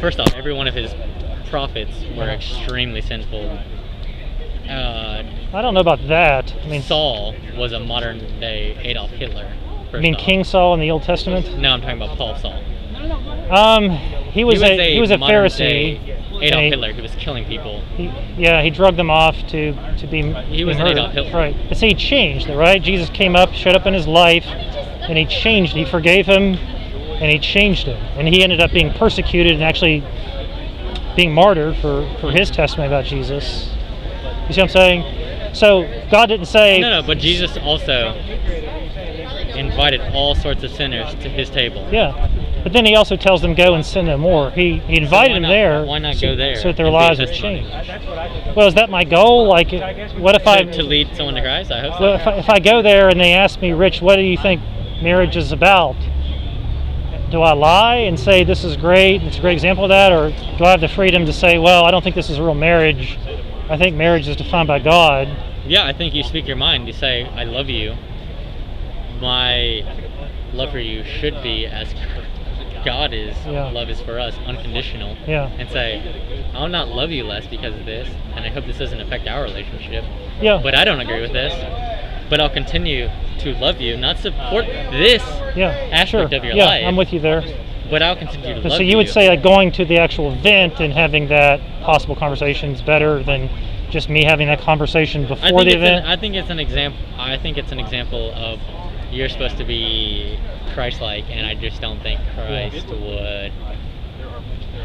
first off, every one of his prophets were extremely sinful. I don't know about that. I mean, Saul was a modern day Adolf Hitler. You mean King Saul in the Old Testament? No, I'm talking about Paul Saul. He was a Pharisee. Adolf Hitler. He was killing people. He drugged them off to be. He was an Adolf Hitler. Right. But see, he changed, right? Jesus came up, showed up in his life, and he changed. He forgave him, and he changed him. And he ended up being persecuted and actually being martyred for his testimony about Jesus. You see what I'm saying? So God didn't say... No, but Jesus also invited all sorts of sinners to his table. Yeah. But then he also tells them, go and sin no more. He invited them there. Why not go there? So that their lives would change. Well, is that my goal? Like, what if to lead someone to Christ? I hope so. Well, if I go there and they ask me, Rich, what do you think marriage is about? Do I lie and say this is great, it's a great example of that? Or do I have the freedom to say, well, I don't think this is real marriage. I think marriage is defined by God. Yeah, I think you speak your mind. You say, I love you. My love for you should be as God is. Love is for us, unconditional. Yeah. And say, I'll not love you less because of this, and I hope this doesn't affect our relationship. Yeah. But I don't agree with this. But I'll continue to love you, not support this aspect of your life. Yeah, I'm with you there. But I'll continue to love you. So you would say, like, going to the actual event and having that possible conversation is better than just me having that conversation before the event? I think it's an example of you're supposed to be Christ-like, and I just don't think Christ would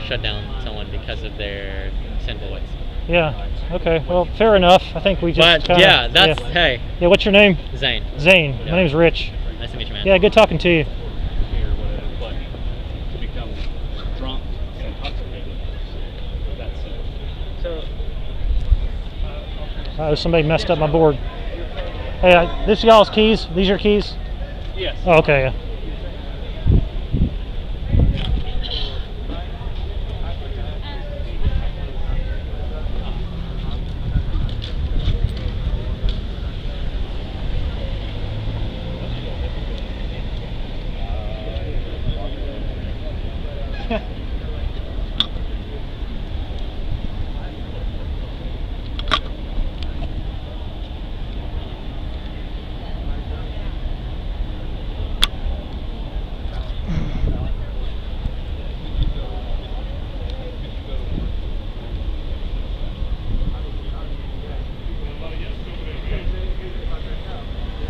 shut down someone because of their sinful ways. Yeah. Okay. Well, fair enough. I think we just. But hey. Yeah. What's your name? Zane. Zane. Yeah. My name's Rich. Nice to meet you, man. Yeah. Good talking to you. Somebody messed up my board. Hey, this y'all's keys? These your keys? Yes. Oh, okay. Yeah.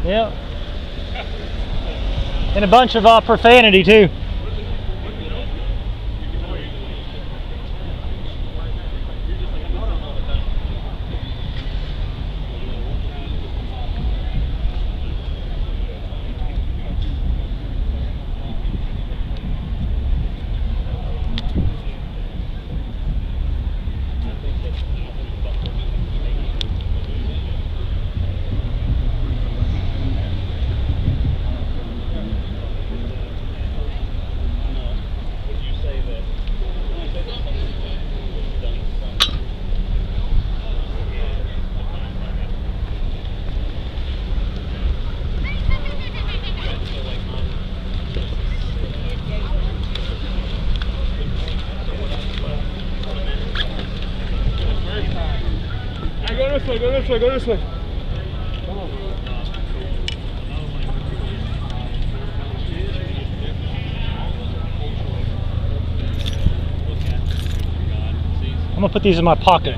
Yeah. And a bunch of profanity too. Go this way. Come on. I'm gonna put these in my pocket.